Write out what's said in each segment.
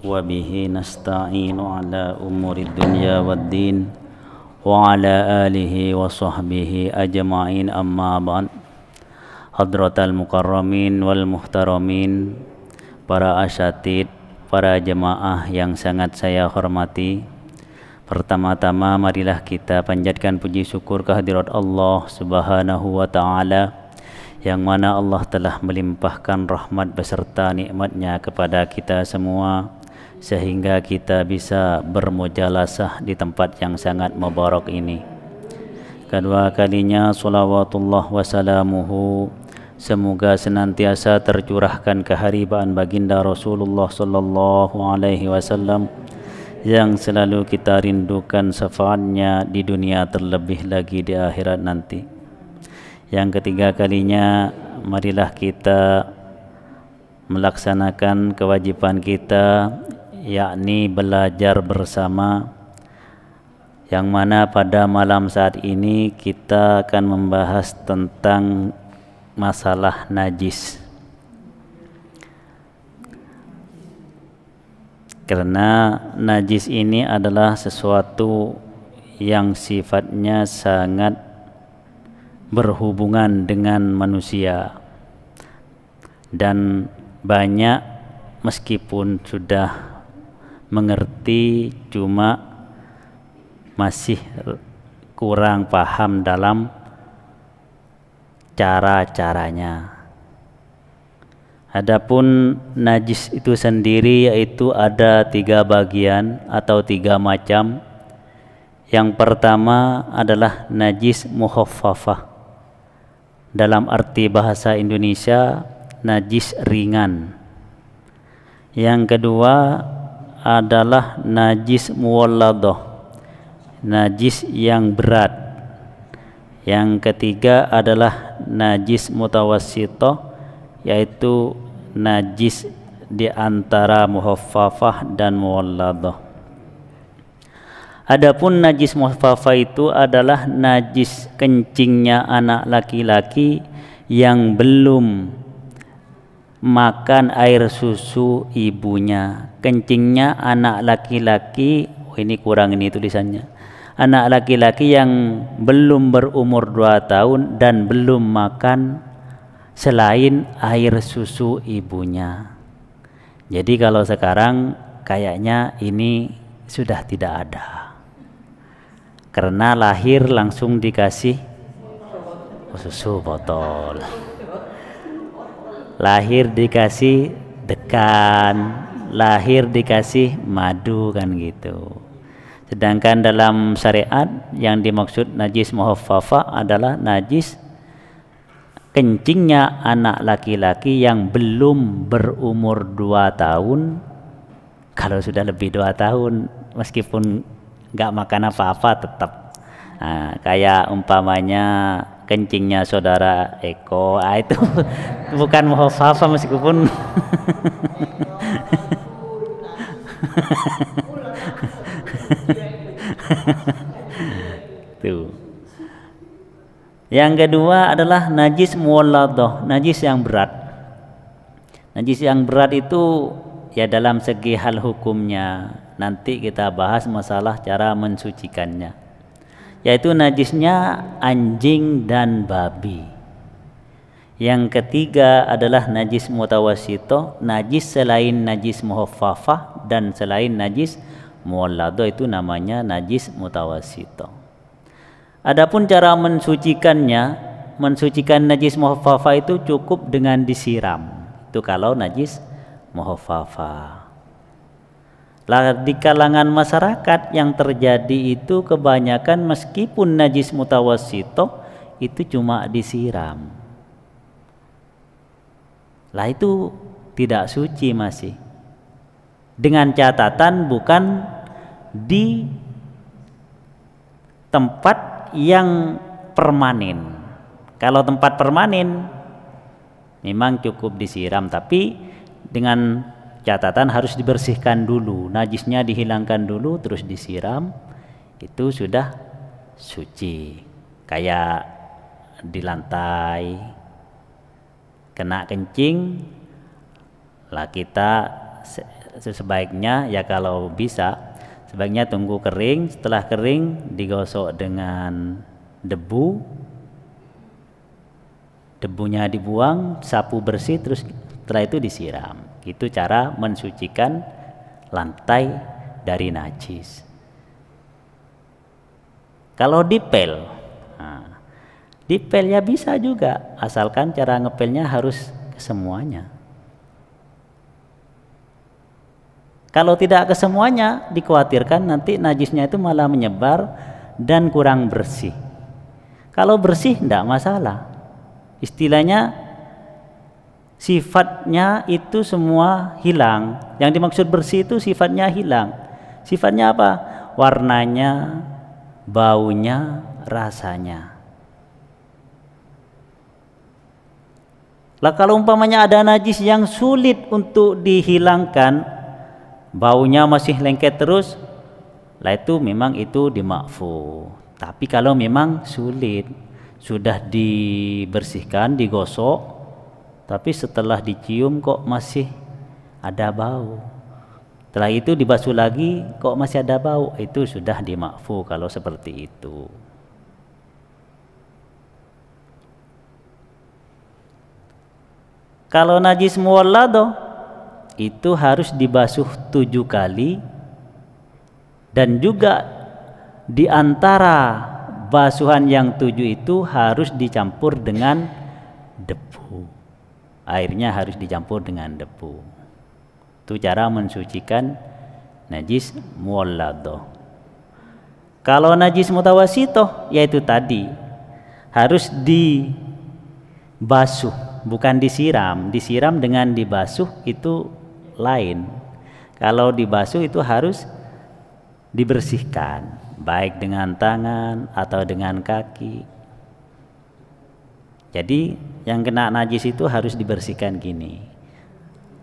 wa bihi nasta'inu ala umuri dunya waddin wa ala alihi wa sahbihi ajma'in amma ba'd. Hadratal mukarramin wal muhtaramin, para asyatid, para jemaah yang sangat saya hormati, pertama-tama marilah kita panjatkan puji syukur kehadirat Allah Subhanahu wa ta'ala, yang mana Allah telah melimpahkan rahmat beserta nikmatnya kepada kita semua, sehingga kita bisa bermujalasah di tempat yang sangat mubarak ini. Kedua kalinya salawatullah wassalamuhu semoga senantiasa tercurahkan keharibaan baginda Rasulullah sallallahu alaihi wasallam yang selalu kita rindukan syafaatnya di dunia, terlebih lagi di akhirat nanti. Yang ketiga kalinya, marilah kita melaksanakan kewajiban kita, yakni belajar bersama, yang mana pada malam saat ini kita akan membahas tentang masalah najis. Karena najis ini adalah sesuatu yang sifatnya sangat berhubungan dengan manusia, dan banyak meskipun sudah mengerti cuma masih kurang paham dalam cara-caranya. Adapun najis itu sendiri yaitu ada 3 bagian atau 3 macam. Yang pertama adalah najis mukhaffafah. Dalam arti bahasa Indonesia, najis ringan. Yang kedua adalah najis muwalladah, najis yang berat. Yang ketiga adalah najis mutawassithah, yaitu najis di antara mukhaffafah dan muwalladah. Adapun najis mukhafafah itu adalah najis kencingnya anak laki-laki yang belum makan air susu ibunya. Kencingnya anak laki-laki, ini kurang ini tulisannya. Anak laki-laki yang belum berumur 2 tahun dan belum makan selain air susu ibunya. Jadi kalau sekarang kayaknya ini sudah tidak ada. Karena lahir langsung dikasih susu botol, lahir dikasih dekan, lahir dikasih madu, kan gitu. Sedangkan dalam syariat yang dimaksud najis muhaffafah adalah najis kencingnya anak laki-laki yang belum berumur 2 tahun. Kalau sudah lebih 2 tahun meskipun nggak makan apa-apa tetap. Nah, kayak umpamanya kencingnya saudara Eko, itu bukan muhaffafah meskipun tuh. Yang kedua adalah najis muwalladah, najis yang berat. Najis yang berat itu ya dalam segi hal hukumnya nanti kita bahas masalah cara mensucikannya, yaitu najisnya anjing dan babi. Yang ketiga adalah najis mutawassithah, najis selain najis muhaffafah dan selain najis muwalladah, itu namanya najis mutawassithah. Adapun cara mensucikannya, mensucikan najis muhaffafah itu cukup dengan disiram. Itu kalau najis muhaffafah. Di kalangan masyarakat yang terjadi itu kebanyakan meskipun najis mutawassithah itu cuma disiram. Lah itu tidak suci masih. Dengan catatan bukan di tempat yang permanen. Kalau tempat permanen memang cukup disiram, tapi dengan catatan harus dibersihkan dulu, najisnya dihilangkan dulu terus disiram, itu sudah suci. Kayak di lantai kena kencing, lah kita sebaiknya ya kalau bisa sebaiknya tunggu kering, setelah kering digosok dengan debu, debunya dibuang, sapu bersih, terus setelah itu disiram. Itu cara mensucikan lantai dari najis. Kalau dipel, nah, dipel ya bisa juga, asalkan cara ngepelnya harus ke semuanya. Kalau tidak ke semuanya, dikhawatirkan nanti najisnya itu malah menyebar dan kurang bersih. Kalau bersih tidak masalah. Istilahnya sifatnya itu semua hilang. Yang dimaksud bersih itu sifatnya hilang. Sifatnya apa? Warnanya, baunya, rasanya. Lah kalau umpamanya ada najis yang sulit untuk dihilangkan, baunya masih lengket terus, lah itu memang itu dimakfu. Tapi kalau memang sulit, sudah dibersihkan, digosok, tapi setelah dicium kok masih ada bau, setelah itu dibasuh lagi kok masih ada bau, itu sudah dimakfu kalau seperti itu. Kalau najis muwalladoh itu harus dibasuh 7 kali, dan juga di antara basuhan yang 7 itu harus dicampur dengan debu. Airnya harus dicampur dengan debu. Itu cara mensucikan najis muwalladoh. Kalau najis mutawasitoh, yaitu tadi harus dibasuh, bukan disiram. Disiram dengan dibasuh itu lain. Kalau dibasuh itu harus dibersihkan, baik dengan tangan atau dengan kaki. Jadi yang kena najis itu harus dibersihkan gini.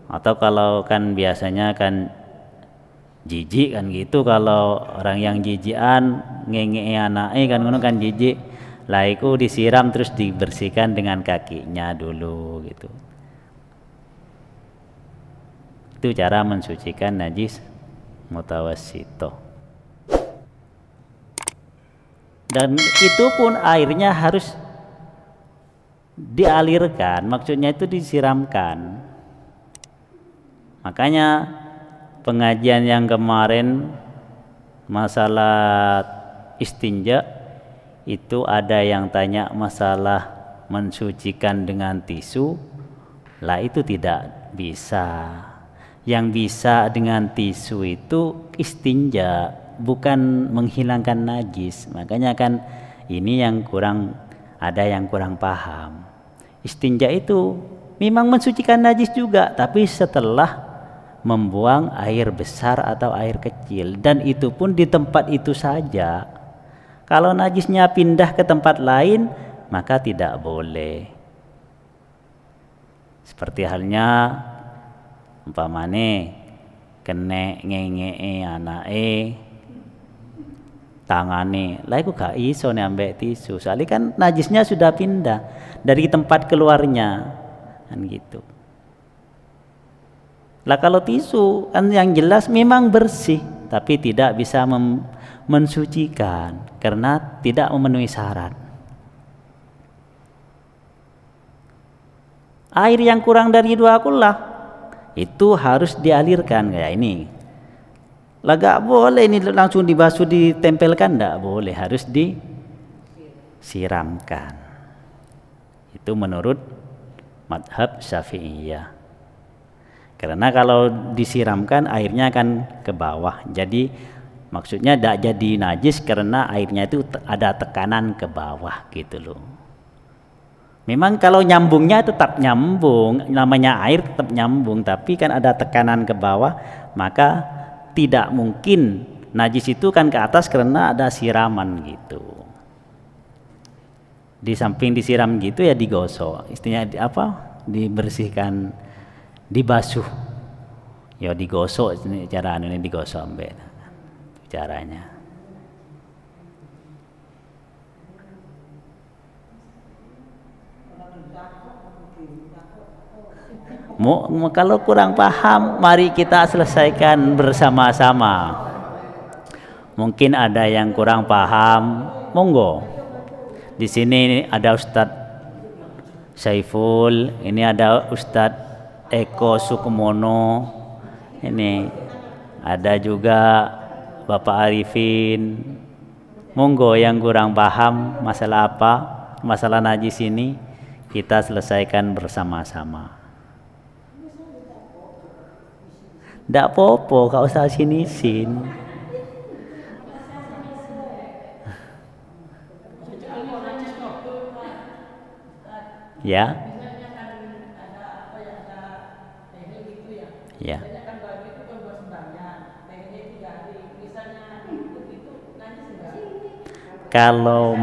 Atau kalau kan biasanya kan jijik kan gitu, kalau orang yang jijian ngenge anake kan ngono kan jijik. Lah iku disiram terus dibersihkan dengan kakinya dulu gitu. Itu cara mensucikan najis mutawassitoh. Dan itu pun airnya harus dialirkan, maksudnya itu disiramkan. Makanya pengajian yang kemarin masalah istinja itu ada yang tanya masalah mensucikan dengan tisu, lah itu tidak bisa. Yang bisa dengan tisu itu istinja, bukan menghilangkan najis. Makanya kan ini yang kurang, ada yang kurang paham. Istinja itu memang mensucikan najis juga, tapi setelah membuang air besar atau air kecil, dan itu pun di tempat itu saja. Kalau najisnya pindah ke tempat lain, maka tidak boleh. Seperti halnya umpamane kene ngenge anake tangane, lah iku gak iso nek ambek tisu. Soalnya kan najisnya sudah pindah dari tempat keluarnya. Kan gitu. Lah kalau tisu kan yang jelas memang bersih, tapi tidak bisa mensucikan karena tidak memenuhi syarat. Air yang kurang dari 2 kullah itu harus dialirkan kayak ini. Lah gak boleh ini langsung dibasuh ditempelkan, enggak boleh, harus disiramkan. Itu menurut madhab Syafi'iyah. Karena kalau disiramkan airnya akan ke bawah. Jadi maksudnya tidak jadi najis karena airnya itu ada tekanan ke bawah gitu loh. Memang kalau nyambungnya tetap nyambung, namanya air tetap nyambung, tapi kan ada tekanan ke bawah, maka tidak mungkin najis itu kan ke atas karena ada siraman gitu. Di samping disiram gitu ya digosok, istilahnya dibersihkan, dibasuh, ya digosok. Ini cara ini digosok ambek caranya. Kalau kurang paham, mari kita selesaikan bersama-sama. Mungkin ada yang kurang paham, monggo. Di sini ada Ustadz Saiful, ini ada Ustadz Eko Sukmono, ini ada juga Bapak Arifin. Monggo yang kurang paham masalah apa, masalah najis ini kita selesaikan bersama-sama. Ndak popo, kau usah sini-sin. Ya. Ya. Kalau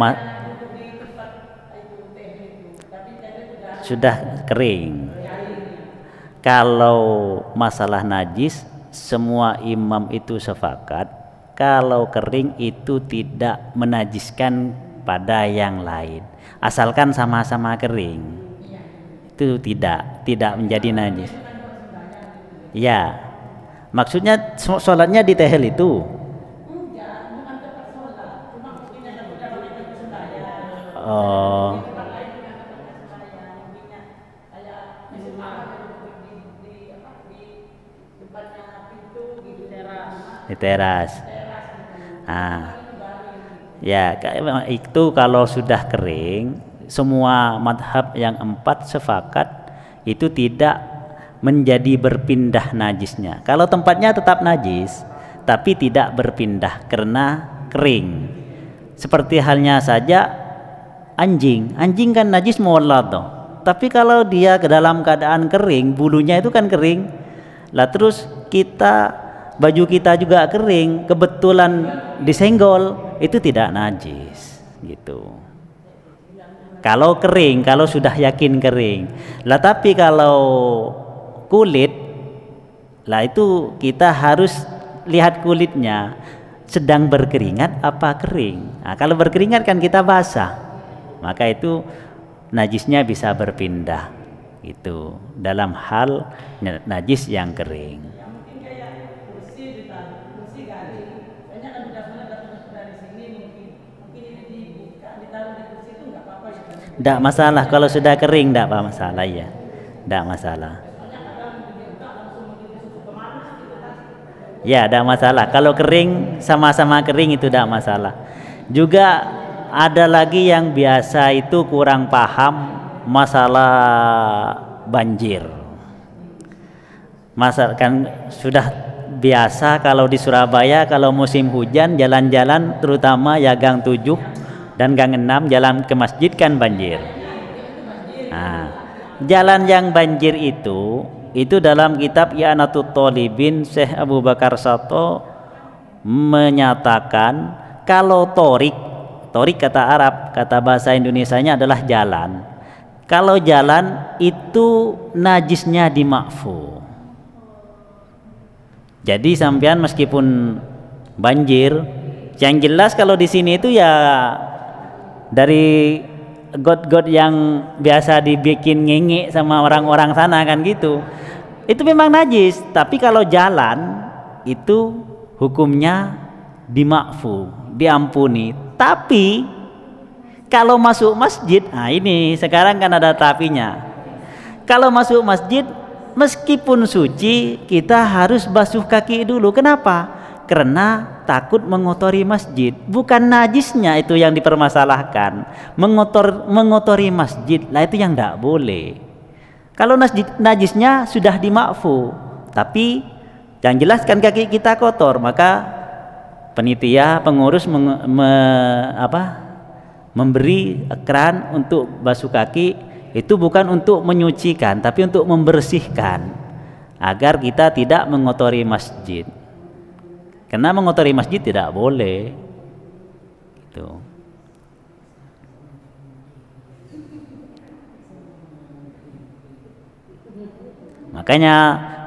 sudah kering. Kalau masalah najis, semua imam itu sepakat kalau kering itu tidak menajiskan pada yang lain, asalkan sama-sama kering, itu tidak menjadi najis. Ya, maksudnya sholatnya di tehel itu. Oh. Di teras. Ya, itu kalau sudah kering, semua madhab yang 4 sepakat itu tidak menjadi berpindah najisnya. Kalau tempatnya tetap najis, tapi tidak berpindah karena kering. Seperti halnya saja anjing kan najis muwalladh. Tapi kalau dia ke dalam keadaan kering, bulunya itu kan kering. Lah terus baju kita juga kering, kebetulan disenggol, itu tidak najis gitu. Kalau kering, kalau sudah yakin kering. Lah tapi kalau kulit, lah itu kita harus lihat kulitnya sedang berkeringat apa kering. Nah, kalau berkeringat kan kita basah, maka itu najisnya bisa berpindah gitu dalam hal najis yang kering. Tidak masalah kalau sudah kering, tidak masalah ya, tidak masalah. Ya, tidak masalah. Kalau kering sama-sama kering itu tidak masalah. Juga ada lagi yang biasa itu kurang paham masalah banjir. Masalah kan sudah biasa kalau di Surabaya kalau musim hujan jalan-jalan terutama ya Gang 7 dan Gang 6 jalan ke masjid kan banjir. Nah, jalan yang banjir itu dalam kitab I'anatut Thalibin Syekh Abu Bakar Sato menyatakan kalau torik kata Arab, kata bahasa Indonesianya adalah jalan. Kalau jalan itu najisnya dimakfu. Jadi sampean meskipun banjir, yang jelas kalau di sini itu ya dari got-got yang biasa dibikin ngenge sama orang-orang sana kan gitu, itu memang najis. Tapi kalau jalan itu hukumnya dimakfu, diampuni. Tapi kalau masuk masjid, nah ini sekarang kan ada tapinya. Kalau masuk masjid meskipun suci kita harus basuh kaki dulu. Kenapa? Karena takut mengotori masjid. Bukan najisnya itu yang dipermasalahkan, mengotori masjid lah itu yang tidak boleh. Kalau najisnya sudah dimakfu, tapi yang jelaskan kaki kita kotor, maka penitia pengurus memberi keran untuk basuh kaki itu bukan untuk menyucikan tapi untuk membersihkan agar kita tidak mengotori masjid. Karena mengotori masjid tidak boleh. Gitu. Makanya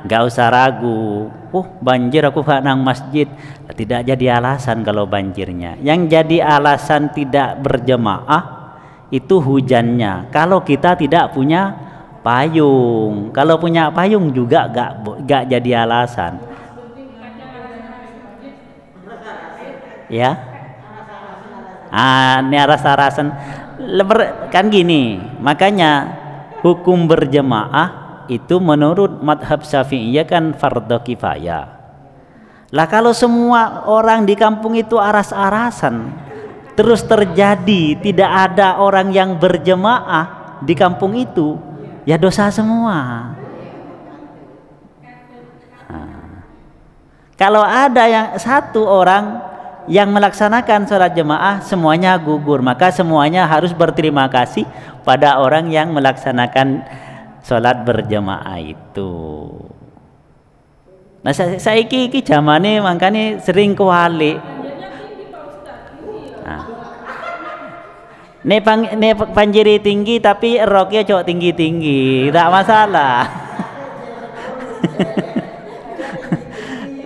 nggak usah ragu. Banjir aku gak nang masjid. Tidak jadi alasan kalau banjirnya. Yang jadi alasan tidak berjemaah itu hujannya. Kalau kita tidak punya payung. Kalau punya payung juga gak jadi alasan. Ya, ini aras-arasan kan gini. Makanya hukum berjamaah itu menurut madhab Syafi'iyah kan fardhu kifayah. Lah kalau semua orang di kampung itu aras-arasan, terus terjadi tidak ada orang yang berjamaah di kampung itu, ya dosa semua. Kalau ada yang satu orang yang melaksanakan sholat jemaah, semuanya gugur, maka semuanya harus berterima kasih pada orang yang melaksanakan sholat berjemaah itu. Nah saiki iki zamane mangkane sering kewalik. Nah. Ne panjiri tinggi tapi roknya cok tinggi-tinggi, tidak masalah.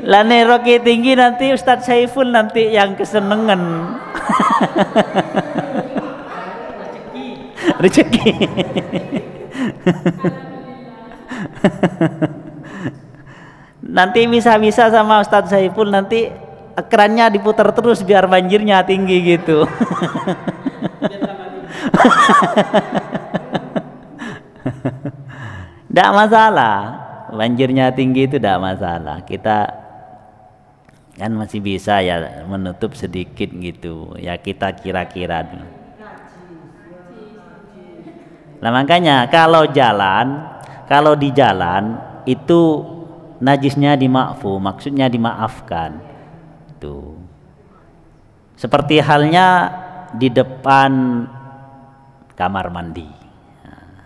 Lah nek roki tinggi nanti Ustadz Saiful nanti yang kesenengan. Rezeki. Nanti bisa-bisa sama Ustadz Saiful nanti kerannya diputar terus biar banjirnya tinggi gitu. Tidak masalah, banjirnya tinggi itu tidak masalah. Kita kan masih bisa ya menutup sedikit gitu ya, kita kira-kira dulu. Nah makanya kalau di jalan itu najisnya dimakfu, maksudnya dimaafkan tuh. Seperti halnya di depan kamar mandi. Nah,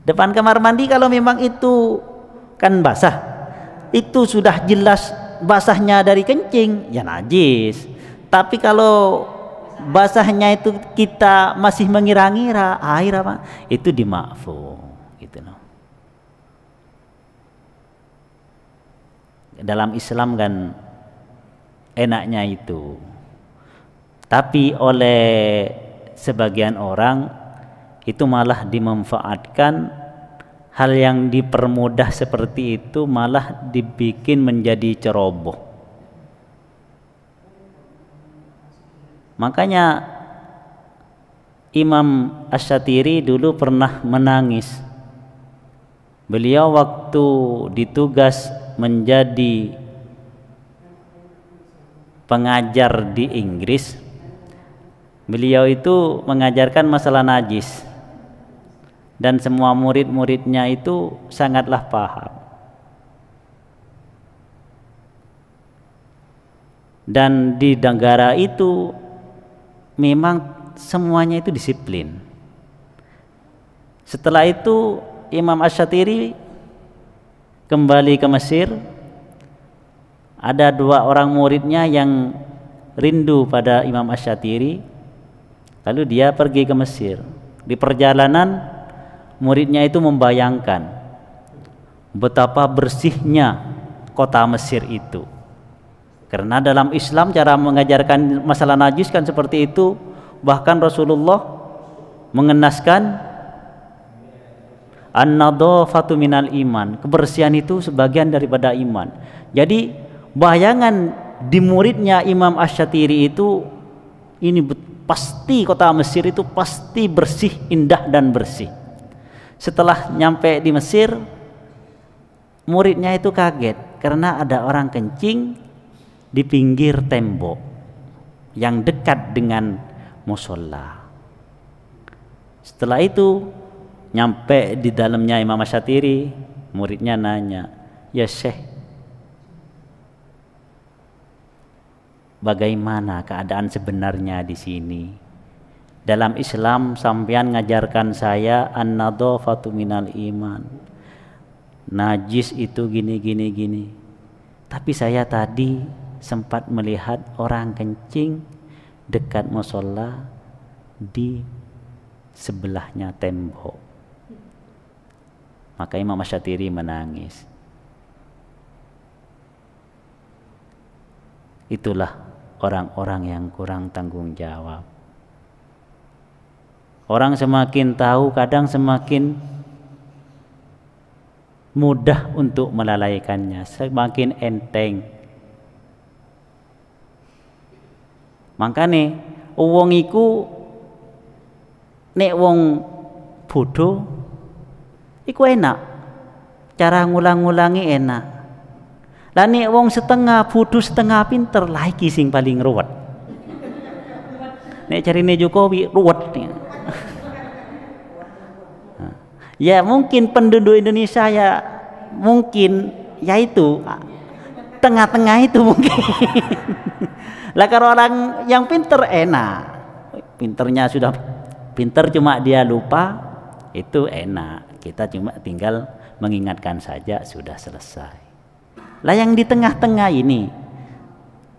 depan kamar mandi kalau memang itu kan basah, itu sudah jelas basahnya dari kencing, ya najis. Tapi kalau basahnya itu kita masih mengira-ngira air apa, itu dimakfu gitu loh. Dalam Islam kan enaknya itu. Tapi oleh sebagian orang itu malah dimanfaatkan. Hal yang dipermudah seperti itu malah dibikin menjadi ceroboh. Makanya Imam Asy-Syatiri dulu pernah menangis. Beliau waktu ditugas menjadi pengajar di Inggris, beliau itu mengajarkan masalah najis. Dan semua murid-muridnya itu sangatlah paham. Dan di negara itu memang semuanya itu disiplin. Setelah itu Imam Asy-Syatiri kembali ke Mesir. Ada 2 orang muridnya yang rindu pada Imam Asy-Syatiri. Lalu dia pergi ke Mesir. Di perjalanan muridnya itu membayangkan betapa bersihnya kota Mesir itu. Karena dalam Islam cara mengajarkan masalah najis kan seperti itu. Bahkan Rasulullah mengenaskan an-nadhafatu minal iman, kebersihan itu sebagian daripada iman. Jadi bayangan di muridnya Imam Asy-Syatiri itu ini pasti kota Mesir itu pasti bersih, indah dan bersih. Setelah nyampe di Mesir, muridnya itu kaget karena ada orang kencing di pinggir tembok yang dekat dengan musholla. Setelah itu nyampe di dalamnya Imam Asy-Syatiri, muridnya nanya, "Ya Syekh, bagaimana keadaan sebenarnya di sini? Dalam Islam sampean ngajarkan saya an-nadhafatu minal iman. Najis itu gini. Tapi saya tadi sempat melihat orang kencing dekat musholla di sebelahnya tembok." Maka Imam Asy-Syatiri menangis. Itulah orang-orang yang kurang tanggung jawab. Orang semakin tahu kadang semakin mudah untuk melalaikannya, semakin enteng. Makanya wong iku nek wong bodoh iku enak, cara ngulang-ngulangi enak. Lah nek wong setengah bodoh setengah pinter, lah iki sing paling ruwet. Nek carine Jokowi ruwet. Ya mungkin penduduk Indonesia ya mungkin ya itu tengah-tengah itu mungkin. Lah kalau orang yang pinter enak, pinternya sudah pinter cuma dia lupa, itu enak. Kita cuma tinggal mengingatkan saja sudah selesai. Lah yang di tengah-tengah ini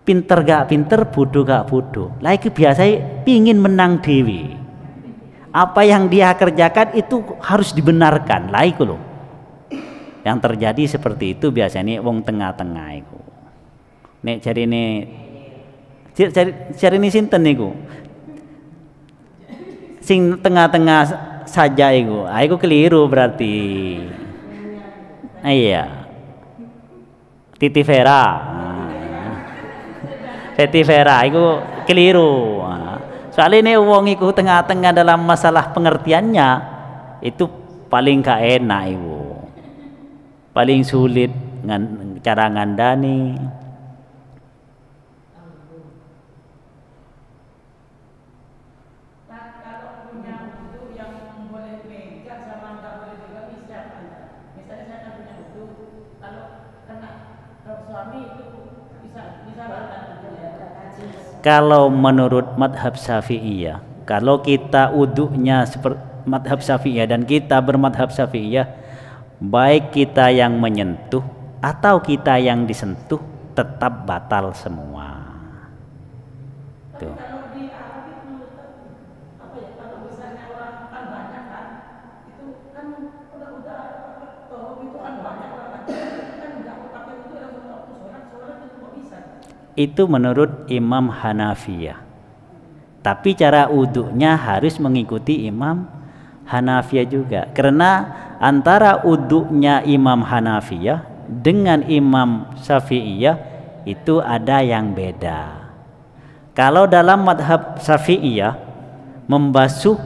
pinter gak pinter, bodoh gak bodoh, lah itu biasanya pingin menang dewi. Apa yang dia kerjakan itu harus dibenarkan, lah itu loh. Yang terjadi seperti itu biasanya wong tengah-tengah itu. Nek cari ini sinten niku. Sing tengah-tengah saja iku. Iku keliru berarti. Iya. Titi Vera. Titi Vera iku keliru. Soalnya ini wong iku tengah-tengah dalam masalah pengertiannya itu paling gak enak iku. Paling sulit cara ngandani. Kalau menurut madhab Syafi'iyah, kalau kita uduknya seperti madhab Syafi'iyah dan kita bermadhab Syafi'iyah, baik kita yang menyentuh atau kita yang disentuh tetap batal semua. Tuh. Itu menurut Imam Hanafiyah. Tapi cara uduknya harus mengikuti Imam Hanafiyah juga. Karena antara uduknya Imam Hanafiyah dengan Imam Syafi'iyah itu ada yang beda. Kalau dalam madhab Syafi'iyah membasuh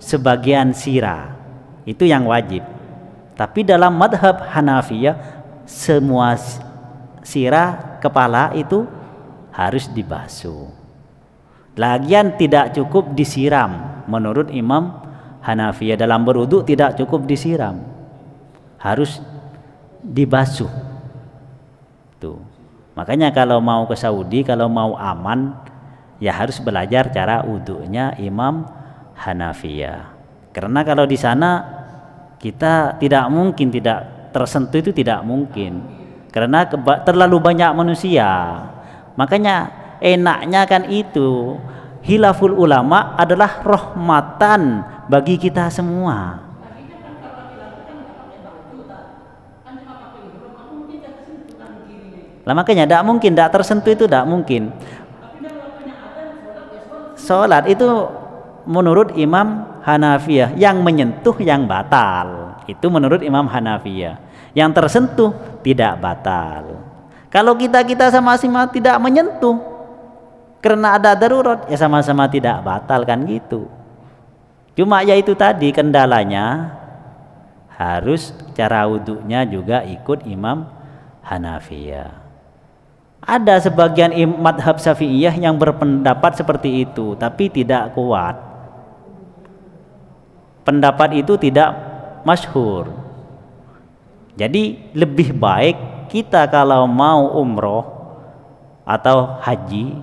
sebagian sirah itu yang wajib. Tapi dalam madhab Hanafiyah semua sirah kepala itu harus dibasuh. Lagian tidak cukup disiram menurut Imam Hanafiyah. Dalam berwudu tidak cukup disiram, harus dibasuh. Tuh. Makanya kalau mau ke Saudi, kalau mau aman, ya harus belajar cara wudunya Imam Hanafiyah. Karena kalau di sana kita tidak mungkin tidak tersentuh, itu tidak mungkin. Karena terlalu banyak manusia. Makanya enaknya kan itu khilaful ulama adalah rahmatan bagi kita semua. Lah makanya tidak mungkin, tidak tersentuh itu tidak mungkin. Sholat itu menurut Imam Hanafiyah yang menyentuh yang batal. Itu menurut Imam Hanafiyah. Yang tersentuh tidak batal. Kalau kita sama-sama tidak menyentuh karena ada darurat, ya sama-sama tidak batal kan gitu. Cuma ya itu tadi kendalanya, harus cara wudhunya juga ikut Imam Hanafiyah. Ada sebagian madhab Syafi'iyah yang berpendapat seperti itu, tapi tidak kuat. Pendapat itu tidak masyhur. Jadi lebih baik kita kalau mau umroh atau haji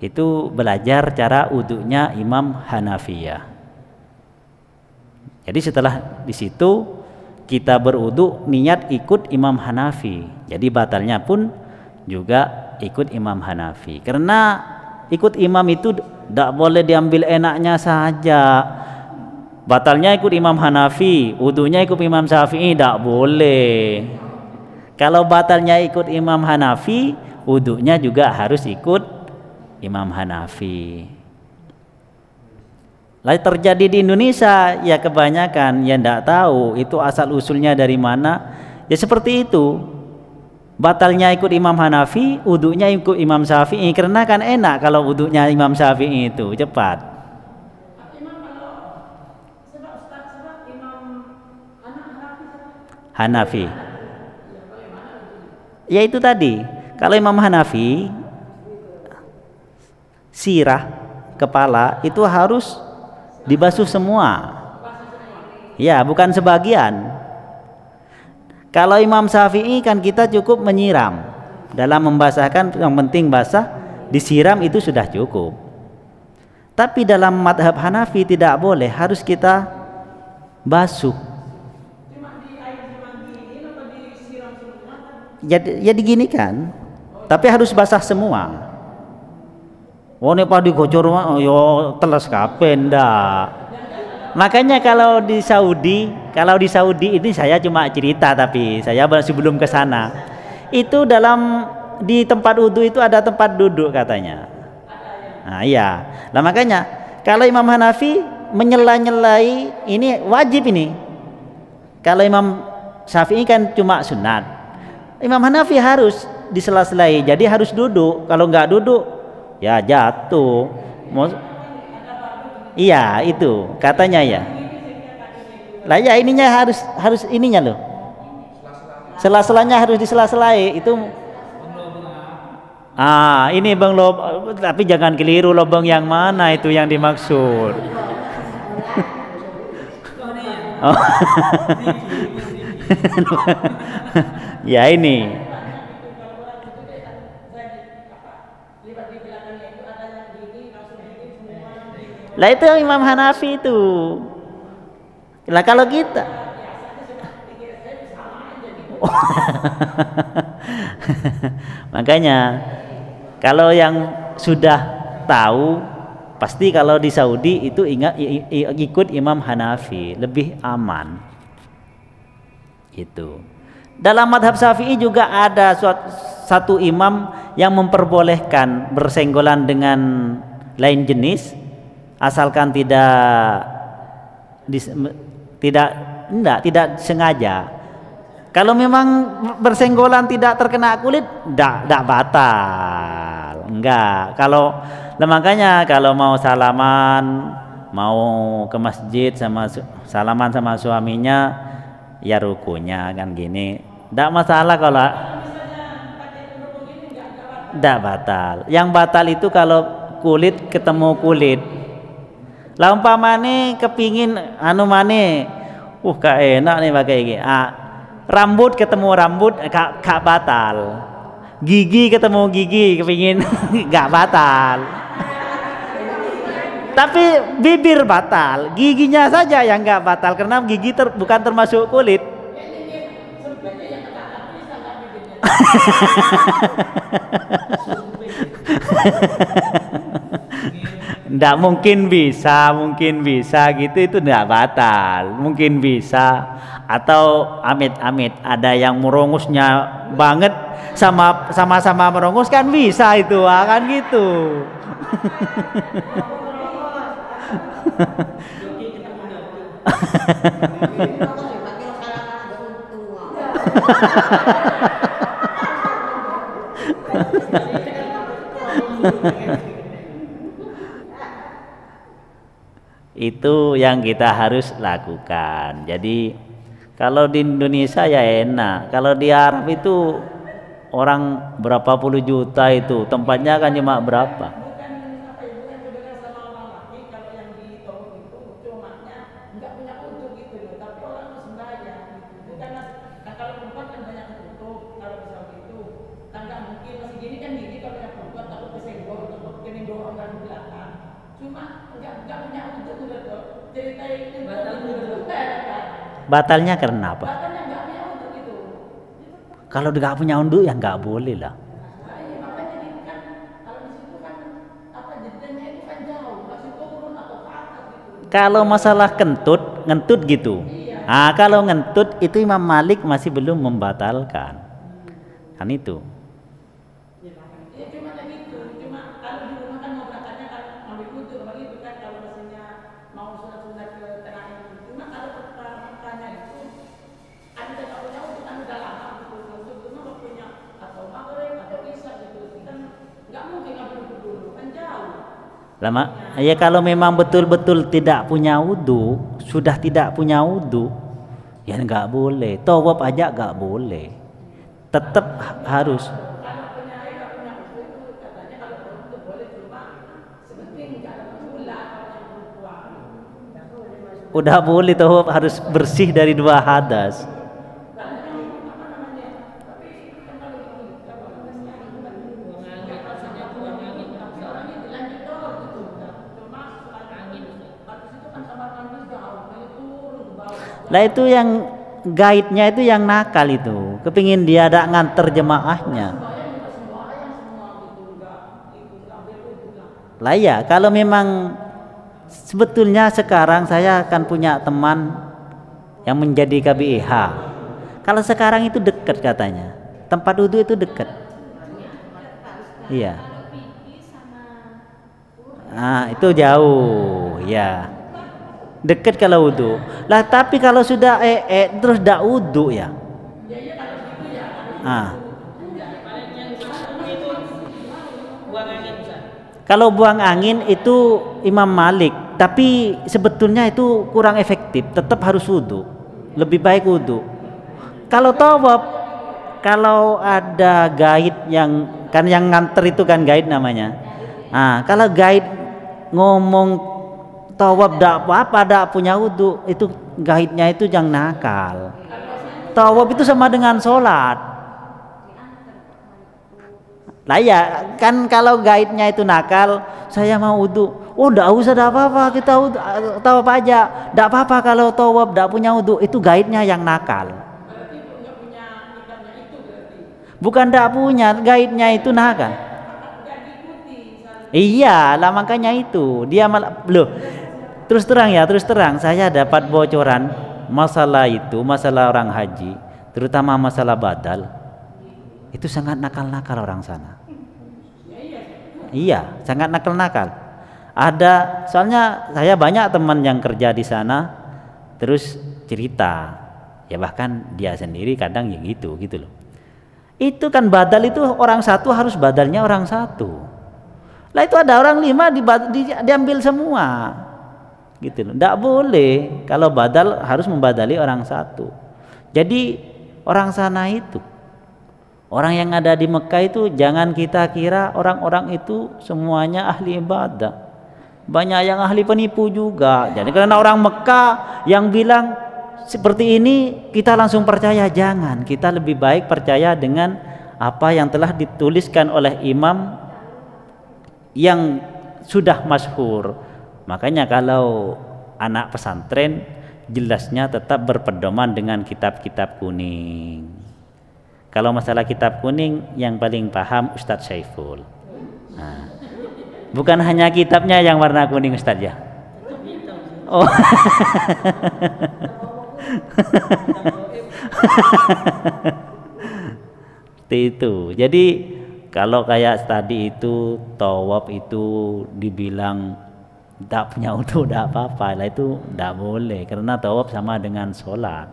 itu belajar cara wudhunya Imam Hanafiyah. Jadi setelah di situ kita berwudhu niat ikut Imam Hanafi. Jadi batalnya pun juga ikut Imam Hanafi. Karena ikut imam itu tidak boleh diambil enaknya saja. Batalnya ikut Imam Hanafi, wudhunya ikut Imam Syafi'i, tidak boleh. Kalau batalnya ikut Imam Hanafi, wudhunya juga harus ikut Imam Hanafi. Lalu terjadi di Indonesia ya kebanyakan yang tidak tahu itu asal usulnya dari mana. Ya seperti itu. Batalnya ikut Imam Hanafi, wudunya ikut Imam Syafi'i, karena kan enak kalau wudunya Imam Syafi'i itu cepat. Hanafi. Ya itu tadi. Kalau Imam Hanafi, sirah kepala itu harus dibasuh semua. Ya, bukan sebagian. Kalau Imam Syafi'i kan kita cukup menyiram. Dalam membasahkan yang penting basah, disiram itu sudah cukup. Tapi dalam madhab Hanafi tidak boleh, harus kita basuh. Ya diginikan, tapi harus basah semua. Oh ini pak digocor, yo teles kapen dah. Makanya kalau di Saudi ini saya cuma cerita, tapi saya masih belum ke sana. Itu di tempat wudhu itu ada tempat duduk katanya. Nah iya. Nah makanya kalau Imam Hanafi menyela-nyelai ini wajib ini. Kalau Imam Syafi'i kan cuma sunat. Imam Hanafi harus disela-selai, jadi harus duduk. Kalau nggak duduk, ya jatuh. Iya itu katanya ya. Lah ya ininya harus ininya loh. Sela-selanya harus disela-selai itu. Ini bang tapi jangan keliru lubang yang mana itu yang dimaksud. Oh. Ya ini. Lah itu Imam Hanafi itu. Lah kalau kita makanya kalau yang sudah tahu pasti kalau di Saudi itu ikut Imam Hanafi lebih aman. Itu. Dalam madhab Syafi'i juga ada satu imam yang memperbolehkan bersenggolan dengan lain jenis asalkan tidak sengaja. Kalau memang bersenggolan tidak terkena kulit, tidak batal. Enggak. Makanya kalau mau salaman, mau ke masjid salaman sama suaminya, ya rukunya kan gini. Tidak masalah kalau tidak batal. Yang batal itu kalau kulit ketemu kulit. Lah umpamane kepingin kak enak nih pakai gini. Rambut ketemu rambut gak batal. Gigi ketemu gigi kepingin gak batal. Tapi bibir batal, giginya saja yang gak batal karena gigi bukan termasuk kulit. Nggak mungkin bisa gitu, itu nggak batal. Mungkin bisa, atau amit-amit ada yang merongosnya banget sama-sama merongos kan bisa itu kan gitu. Itu yang kita harus lakukan. Jadi kalau di Indonesia ya enak, kalau di Arab itu orang berapa puluh juta itu tempatnya kan cuma berapa. Batalnya karena apa? Kalau nggak punya unduk ya nggak boleh lah. Kalau masalah ngentut gitu. Kalau ngentut itu Imam Malik masih belum membatalkan. Kan itu. Lama, ya kalau memang betul-betul tidak punya wudu, sudah tidak punya wudu, ya nggak boleh. Tawaf aja nggak boleh. Tetap harus. Udah boleh tawaf, harus bersih dari dua hadas. Lah itu yang guide-nya itu yang nakal itu, kepingin dia ada nganter jemaahnya. Lah ya, kalau memang sebetulnya sekarang saya akan punya teman yang menjadi KBIH. Kalau sekarang itu dekat katanya, tempat wudhu itu dekat. Iya. Ah, itu jauh, ya. Dekat kalau wudhu. Lah tapi kalau sudah terus dak wudhu ya. Ah. Kalau buang angin itu Imam Malik, tapi sebetulnya itu kurang efektif, tetap harus wudhu. Lebih baik wudhu. Kalau tawaf, kalau ada guide yang kan yang nganter itu kan guide namanya. Ah, kalau guide ngomong tawaf dak apa-apa, dak punya wudhu, itu guide-nya itu yang nakal. Tawaf itu sama dengan sholat. Lah ya, kan kalau guide-nya itu nakal, saya mau wudhu. Oh, ndak usah, ndak apa-apa, kita wudhu, tawaf aja. Ndak apa-apa kalau tawaf ndak punya wudhu, itu guide-nya yang nakal. Berarti enggak punya kitabnya itu berarti. Bukan ndak punya, guide-nya itu nakal. Iya, lah makanya itu. Dia malah loh. Terus terang, saya dapat bocoran masalah itu, masalah orang haji, terutama masalah badal. Itu sangat nakal-nakal orang sana. Iya, sangat nakal-nakal. Ada, soalnya saya banyak teman yang kerja di sana, terus cerita, ya bahkan dia sendiri kadang ya gitu loh. Itu kan badal itu orang satu harus badalnya orang satu. Lah itu ada orang 5 diambil semua, gitu loh. Nggak boleh, kalau badal harus membadali orang satu. Jadi orang sana itu, orang yang ada di Mekah itu jangan kita kira orang-orang itu semuanya ahli ibadah. Banyak yang ahli penipu juga. Jadi karena orang Mekah yang bilang seperti ini kita langsung percaya, jangan. Kita lebih baik percaya dengan apa yang telah dituliskan oleh imam yang sudah masyhur. Makanya kalau anak pesantren jelasnya tetap berpedoman dengan kitab-kitab kuning. Kalau masalah kitab kuning yang paling paham Ustadz Syaiful. Nah, bukan hanya kitabnya yang warna kuning Ustadz ya. Oh. Seperti itu. Jadi kalau kayak tadi itu tawaf itu dibilang tidak punya wudu, tidak apa-apa, lah itu tidak boleh karena tawaf sama dengan sholat.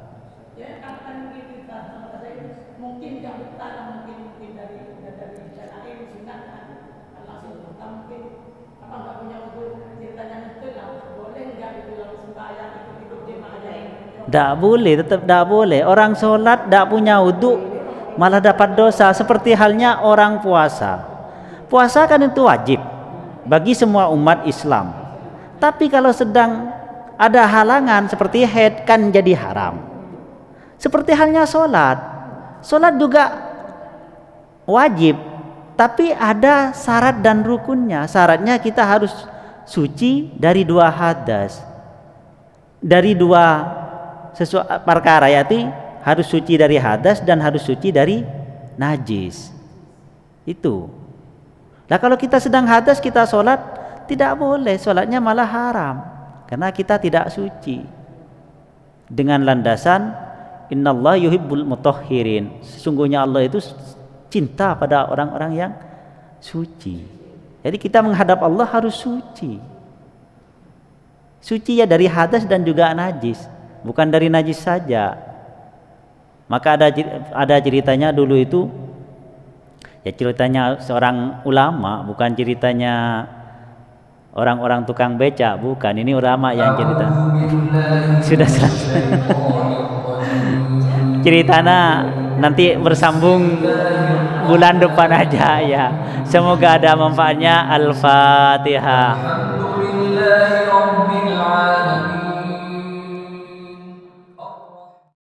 Tidak boleh, tetap tidak boleh. Orang sholat tidak punya wudu malah dapat dosa, seperti halnya orang puasa. Puasa kan itu wajib bagi semua umat Islam. Tapi kalau sedang ada halangan seperti haid kan jadi haram. Seperti halnya sholat. Sholat juga wajib, tapi ada syarat dan rukunnya. Syaratnya kita harus suci dari 2 hadas, dari 2 perkara, yaitu harus suci dari hadas dan harus suci dari najis. Itu. Nah kalau kita sedang hadas kita sholat, tidak boleh, sholatnya malah haram karena kita tidak suci. Dengan landasan innallaha yuhibbul mutahhirin, sesungguhnya Allah itu cinta pada orang-orang yang suci. Jadi kita menghadap Allah harus suci. Suci ya dari hadas dan juga najis, bukan dari najis saja. Maka ada ceritanya dulu itu, ya ceritanya seorang ulama, bukan ceritanya orang-orang tukang beca, bukan, ini ulama yang cerita. Sudah selesai. Ceritanya nanti bersambung bulan depan aja ya. Semoga ada manfaatnya. Al-Fatihah.